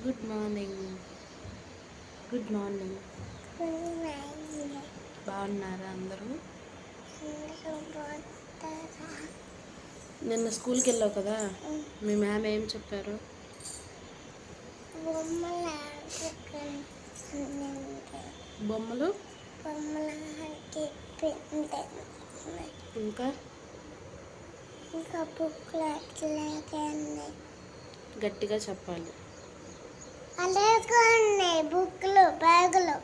Good morning. Good morning. బాగున్నారా అందరూ? నిన్న స్కూల్కి వెళ్ళావు కదా, మీ మ్యామ్ ఏం చెప్పారు? బొమ్మలు ఇంకా గట్టిగా చెప్పాలి. బుక్లు బ్యాగులు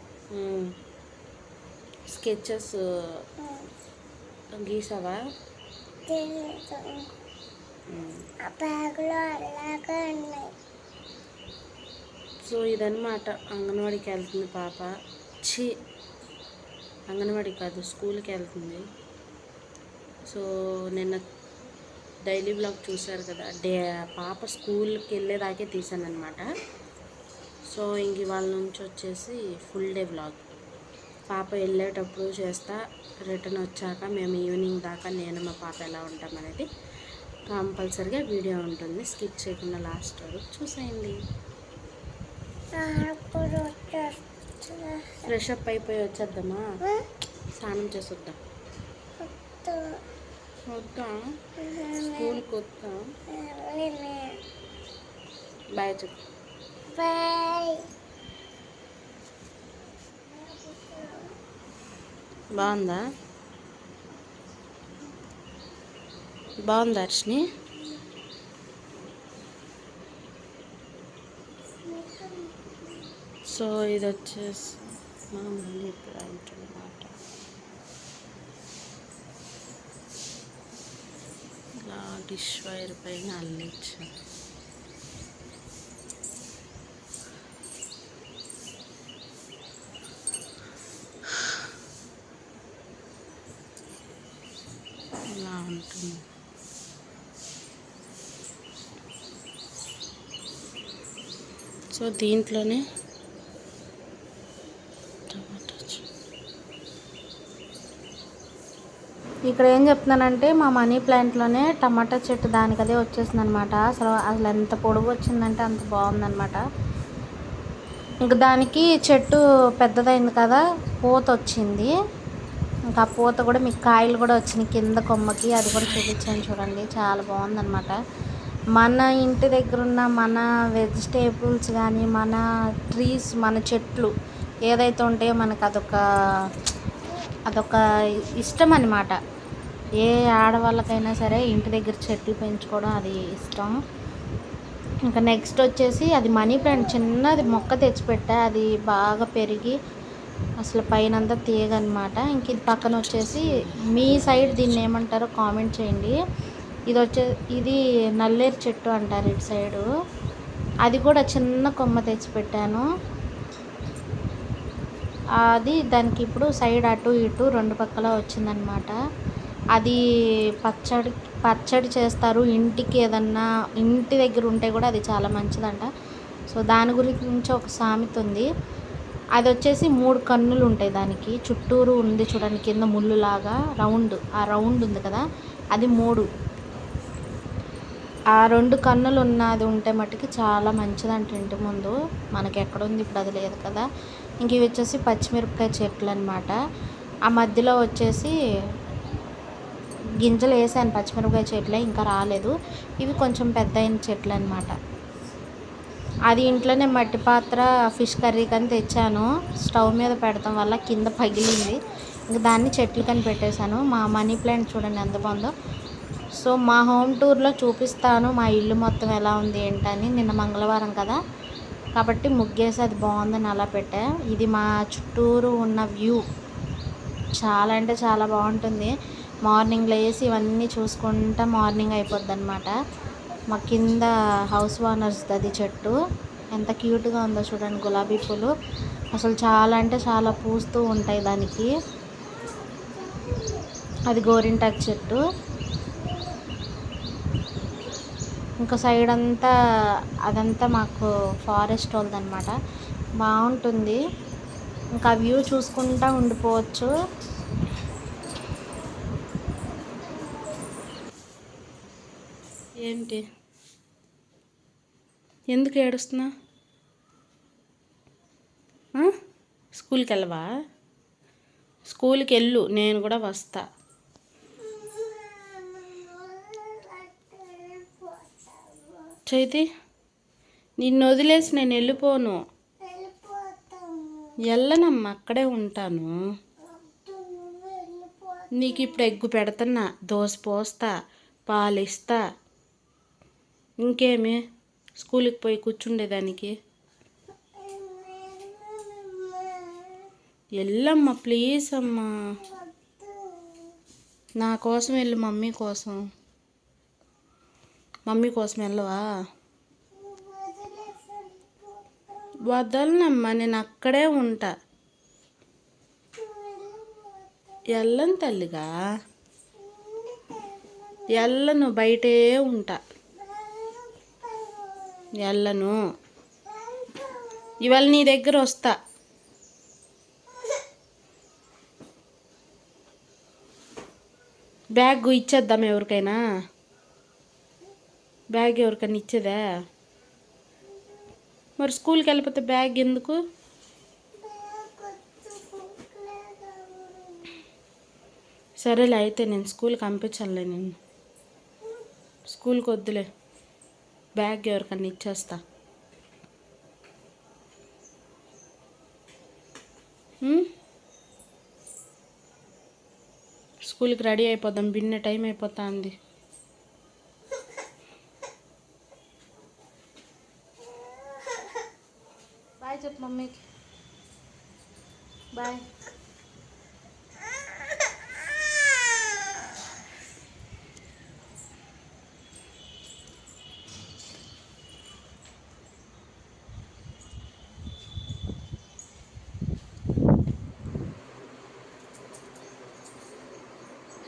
స్కెచెస్ గీసావా? బ్యాగులు అలాగే ఉన్నాయి. సో ఇదన్నమాట, అంగన్వాడికి వెళ్తుంది పాప. అంగన్వాడి కాదు, స్కూల్కి వెళ్తుంది. సో నిన్న డైలీ బ్లాగ్ చూశారు కదా, పాప స్కూల్కి వెళ్ళేదాకే తీసాను అనమాట. సో ఇంక వాళ్ళ నుంచి వచ్చేసి ఫుల్ డే బ్లాగ్. పాప వెళ్ళేటప్పుడు చేస్తా, రిటర్న్ వచ్చాక మేము ఈవినింగ్ దాకా నేను మా పాప ఎలా ఉంటామనేది కంపల్సరిగా వీడియో ఉంటుంది. స్కిప్ చేయకుండా లాస్ట్ వరకు చూసేయండి. ఫ్రెష్ అప్ అయిపోయి వచ్చేద్దామా? స్నానం చేసి వద్దాం. వద్దా? స్కూల్కి వద్దా? బాయ్ చెప్పు. బాయ్. బాగుందా? బాగుందా అర్షిని? సో ఇది వచ్చేసి మా మనీ ప్లాంట్ అన్నమాట. ఇలా డిష్ వైర్ పైన అల్లించాను. ఇలా ఉంటుంది. సో దీంట్లోనే ఇక్కడ ఏం చెప్తున్నానంటే, మా మనీ ప్లాంట్లోనే టమాటా చెట్టు దానికదే వచ్చేసింది అనమాట. అసలు ఎంత పొడుగు వచ్చిందంటే అంత బాగుందనమాట. ఇంక దానికి చెట్టు పెద్దదైంది కదా, పూత వచ్చింది. ఇంకా ఆ పూత కూడా మీకు కాయలు కూడా వచ్చినాయి కింద కొమ్మకి, అది కూడా చూపించాను చూడండి. చాలా బాగుందనమాట. మన ఇంటి దగ్గర ఉన్న మన వెజిటేబుల్స్ కానీ, మన ట్రీస్, మన చెట్లు ఏదైతే ఉంటాయో మనకు అదొక ఇష్టం అన్నమాట. ఏ ఆడవాళ్ళకైనా సరే ఇంటి దగ్గర చెట్లు పెంచుకోవడం అది ఇష్టం. ఇంకా నెక్స్ట్ వచ్చేసి అది మనీ ప్లాంట్ చిన్నది మొక్క తెచ్చిపెట్టా, అది బాగా పెరిగి అసలు పైనంతా తీగ అనమాట. ఇంక ఇది పక్కన వచ్చేసి మీ సైడ్ దీన్ని ఏమంటారో కామెంట్ చేయండి. ఇది నల్లేరు చెట్టు అంటారు ఇటు సైడు. అది కూడా చిన్న కొమ్మ తెచ్చిపెట్టాను. అది దానికి ఇప్పుడు సైడ్ అటు ఇటు రెండు పక్కల వచ్చిందనమాట. అది పచ్చడి చేస్తారు. ఇంటికి ఏదన్నా ఇంటి దగ్గర ఉంటే కూడా అది చాలా మంచిదంట. సో దాని గురించి ఒక సామెత ఉంది. అది వచ్చేసి 3 కన్నులు ఉంటాయి దానికి. చుట్టూరు ఉంది చూడండి, కింద ముళ్ళులాగా ఆ రౌండ్ ఉంది కదా, అది 3. ఆ 2 కన్నులు ఉన్నది ఉంటే మట్టుకి చాలా మంచిదంట ఇంటి ముందు. మనకి ఎక్కడుంది ఇప్పుడు, అది లేదు కదా. ఇంక ఇవి వచ్చేసి పచ్చిమిరపకాయ చెట్లు అనమాట. ఆ మధ్యలో వచ్చేసి గింజలు వేసాను, పచ్చిమిరపకాయ చెట్లే, ఇంకా రాలేదు. ఇవి కొంచెం పెద్ద అయిన చెట్లు అనమాట. అది ఇంట్లోనే మట్టి పాత్ర ఫిష్ కర్రీకి అని తెచ్చాను. స్టవ్ మీద పెడతాం వల్ల కింద పగిలింది. ఇంకా దాన్ని చెట్లు కని పెట్టేశాను. మా మనీ ప్లాంట్ చూడండి ఎంత బాగుందో. సో మా హోమ్ టూర్లో చూపిస్తాను మా ఇల్లు మొత్తం ఎలా ఉంది ఏంటని. నిన్న మంగళవారం కదా కాబట్టి ముగ్గేసి అది బాగుందని అలా పెట్టా. ఇది మా చుట్టూరు ఉన్న వ్యూ. చాలా అంటే చాలా బాగుంటుంది. మార్నింగ్ లేసి ఇవన్నీ చూసుకుంటా మార్నింగ్ అయిపోద్ది అనమాట. మా కింద హౌస్ ఓనర్స్ అది చెట్టు ఎంత క్యూట్గా ఉందో చూడండి. గులాబీ పూలు అసలు చాలా అంటే చాలా పూస్తూ ఉంటాయి దానికి. అది గోరింటాకు చెట్టు. ఇంకా సైడ్ అంతా అదంతా మాకు ఫారెస్ట్ వాళ్ళదనమాట. బాగుంటుంది. ఇంకా వ్యూ చూసుకుంటా ఉండిపోవచ్చు. ఏంటి, ఎందుకు ఏడుస్తున్నా? ఆ? స్కూల్కి వెళ్ళవా? స్కూల్కి వెళ్ళు, నేను కూడా వస్తా. చైతి, నిన్ను వదిలేసి నేను వెళ్ళిపోను. వెళ్ళనమ్మా, అక్కడే ఉంటాను. నీకు ఇప్పుడు ఎగ్గు పెడుతున్నా, దోశ పోస్తా, పాలు ఇస్తా. ఇంకేమి స్కూల్కి పోయి కూర్చుండేదానికి. వెళ్ళమ్మా ప్లీజ్ అమ్మా, నా కోసం వెళ్ళు, మమ్మీ కోసం. మమ్మీ కోసం వెళ్ళవా? వదలనమ్మా, నేను అక్కడే ఉంటా. వెళ్ళను తల్లిగా, వెళ్ళను, బయటే ఉంటా. వెళ్ళను, ఇవాళ నీ దగ్గర వస్తా. బ్యాగ్ ఇచ్చేద్దాం ఎవరికైనా. బ్యాగ్ ఎవరికైనా ఇచ్చేదా? మరి స్కూల్కి వెళ్ళిపోతే బ్యాగ్ ఎందుకు? సరేలే, అయితే నేను స్కూల్కి పంపించానులే. నేను స్కూల్కి వద్దులే, బ్యాగ్ ఎవరికన్నా ఇచ్చేస్తా. స్కూల్కి రెడీ అయిపోదాం, బిన్న టైం అయిపోతుంది. బాయ్ చెప్పు మమ్మీకి. బాయ్.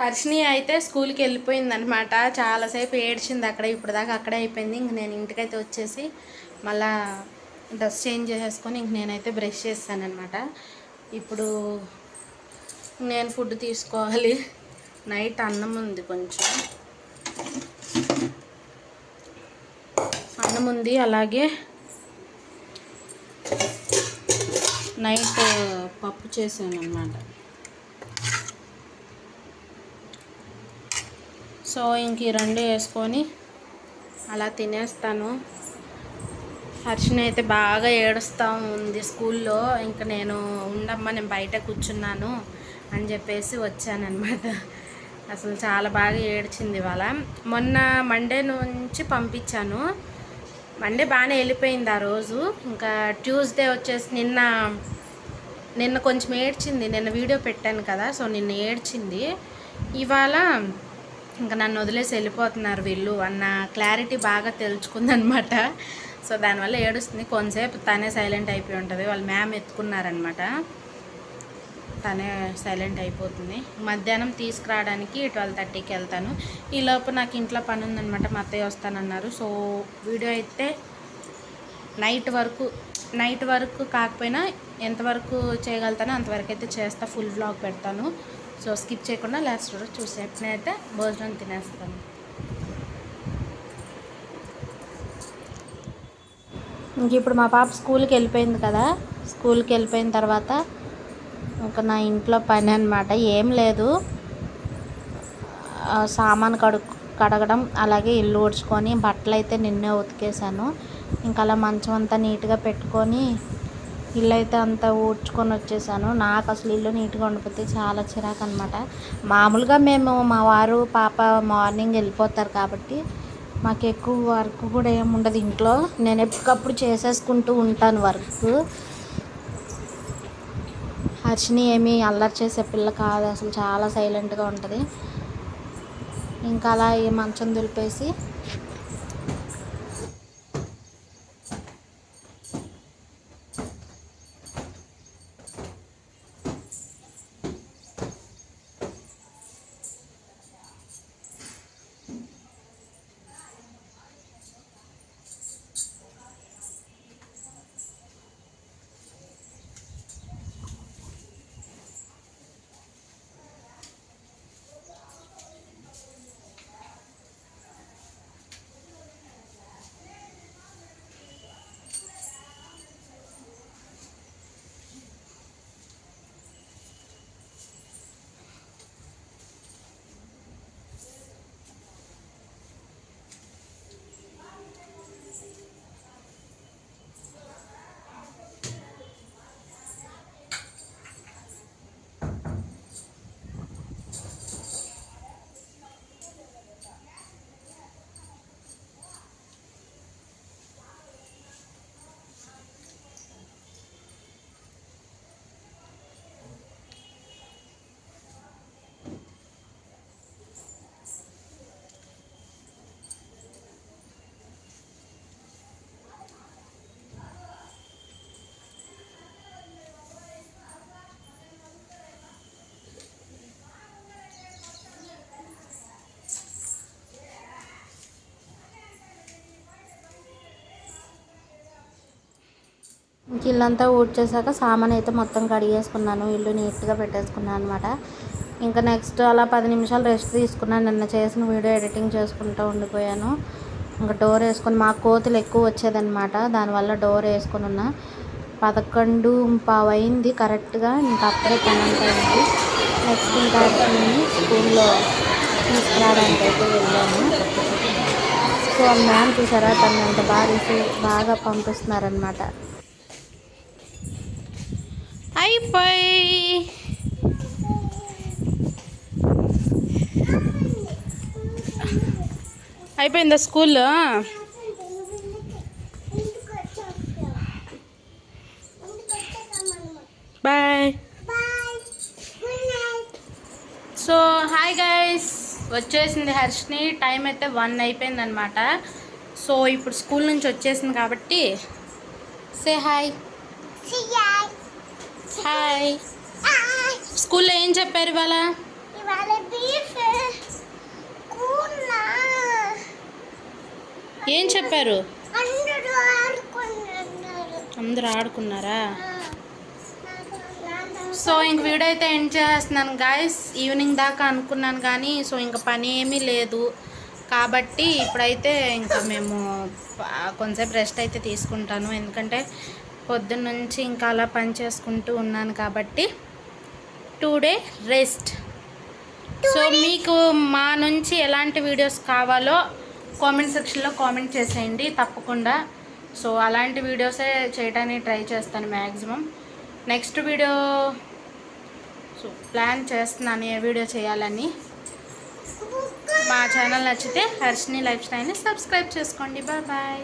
హర్షిని అయితే స్కూల్కి వెళ్ళిపోయింది అనమాట. చాలాసేపు ఏడ్చింది అక్కడ, ఇప్పుడు దాకా అక్కడే అయిపోయింది. ఇంక నేను ఇంటికైతే వచ్చేసి మళ్ళా డ్రెస్ చేంజ్ చేసేసుకొని ఇంక నేనైతే బ్రష్ చేస్తానమాట. ఇప్పుడు నేను ఫుడ్ తీసుకోవాలి. నైట్ అన్నం ఉంది, కొంచెం అన్నం ఉంది, అలాగే నైట్ పప్పు చేశాను అనమాట. సో ఇంక ఈ రెండు వేసుకొని అలా తినేస్తాను. హర్షిని అయితే బాగా ఏడుస్తూ ఉంది స్కూల్లో. ఇంకా నేను ఉండమ్మా, నేను బయట కూర్చున్నాను అని చెప్పేసి వచ్చానమాట. అసలు చాలా బాగా ఏడ్చింది ఇవాళ. మొన్న మండే నుంచి పంపించాను, మండే బాగానే వెళ్ళిపోయింది ఆ రోజు. ఇంకా ట్యూస్డే వచ్చేసి నిన్న కొంచెం ఏడ్చింది. నిన్న వీడియో పెట్టాను కదా, సో నిన్న ఏడ్చింది. ఇవాళ ఇంకా నన్ను వదిలేసి వెళ్ళిపోతున్నారు వీళ్ళు అన్న క్లారిటీ బాగా తెలుసుకుందనమాట. సో దానివల్ల ఏడుస్తుంది. కొంతసేపు తనే సైలెంట్ అయిపోయి ఉంటుంది. వాళ్ళు మ్యామ్ ఎత్తుకున్నారనమాట, తనే సైలెంట్ అయిపోతుంది. మధ్యాహ్నం తీసుకురావడానికి 12:30కి వెళ్తాను. ఈలోపు నాకు ఇంట్లో పని ఉందనమాట, మా అత్తయ్య వస్తానన్నారు. సో వీడియో అయితే నైట్ వరకు కాకపోయినా ఎంతవరకు చేయగలుగుతానో అంతవరకు అయితే చేస్తా, ఫుల్ వ్లాగ్ పెడతాను. సో స్కిప్ చేయకుండా లాస్ట్ వరకు చూసేటనైతే భోజనం తినేస్తాను. ఇంక ఇప్పుడు మా పాప స్కూల్కి వెళ్ళిపోయింది కదా, స్కూల్కి వెళ్ళిపోయిన తర్వాత ఇంకా నా ఇంట్లో పని అనమాట ఏం లేదు. సామాను కడగడం, అలాగే ఇల్లు ఊడ్చుకొని, బట్టలు అయితే నిన్నే ఉతికేసాను. ఇంకా అలా మంచం అంతా నీట్గా పెట్టుకొని ఇల్లు అయితే అంతా ఊడ్చుకొని వచ్చేసాను. నాకు అసలు ఇల్లు నీట్గా ఉండిపోతే చాలా చిరాకు అనమాట. మామూలుగా మేము మా వారు పాప మార్నింగ్ వెళ్ళిపోతారు కాబట్టి మాకు ఎక్కువ వర్క్ కూడా ఏమి ఉండదు ఇంట్లో. నేను ఎప్పటికప్పుడు చేసేసుకుంటూ ఉంటాను వర్క్. హర్షిని ఏమీ అల్లరి చేసే పిల్ల కాదు, అసలు చాలా సైలెంట్గా ఉంటుంది. ఇంకా అలా ఈ మంచం దులిపేసి ఇల్లంతా ఊడ్చేసాక సామాన్ అయితే మొత్తం కడిగేసుకున్నాను, ఇల్లు నీట్గా పెట్టేసుకున్నాను అనమాట. ఇంకా నెక్స్ట్ అలా 10 నిమిషాలు రెస్ట్ తీసుకున్నాను. నిన్న చేసిన వీడియో ఎడిటింగ్ చేసుకుంటూ ఉండిపోయాను. ఇంకా డోర్ వేసుకొని, మాకు కోతులు ఎక్కువ వచ్చేదన్నమాట, దానివల్ల డోర్ వేసుకొని ఉన్నా. 11:15 అయింది కరెక్ట్గా. ఇంకా అప్పుడే పని అంతా అయింది. నెక్స్ట్ ఇంకా స్కూల్లో తీసుకురావడానికి అయితే వెళ్ళాను. సో మ్యామ్ చూసారా, తను ఎంత బాగా పంపిస్తున్నారనమాట. అయిపోయిందా స్కూల్లో? బాయ్. సో హాయ్ గైస్, వచ్చేసింది హర్షిని. టైం అయితే 1 అయిపోయింది అనమాట. సో ఇప్పుడు స్కూల్ నుంచి వచ్చేసింది కాబట్టి సే హాయ్. హాయ్. స్కూల్లో ఏం చెప్పారు ఇవాళ? ఏం చెప్పారు? అందరూ ఆడుకున్నారా? సో ఇంక వీడియో అయితే ఎండ్ చేస్తున్నాను గాయస్. ఈవినింగ్ దాకా అనుకున్నాను కానీ సో ఇంకా పని ఏమీ లేదు కాబట్టి ఇప్పుడైతే ఇంకా మేము కొంచెంసేపు రెస్ట్ అయితే తీసుకుంటాను. ఎందుకంటే పొద్దున్న నుంచి ఇంకా అలా పని చేసుకుంటూ ఉన్నాను కాబట్టి టుడే రెస్ట్. సో మీకు మా నుంచి ఎలాంటి వీడియోస్ కావాలో కామెంట్ సెక్షన్లో కామెంట్ చేసేయండి తప్పకుండా. సో అలాంటి వీడియోసే చేయడానికి ట్రై చేస్తాను maximum. Next video so plan చేస్తున్నాను ఏ వీడియో చేయాలని. మా ఛానల్ నచ్చితే హర్షిని లైఫ్ స్టైల్ని సబ్స్క్రైబ్ చేసుకోండి. Bye bye.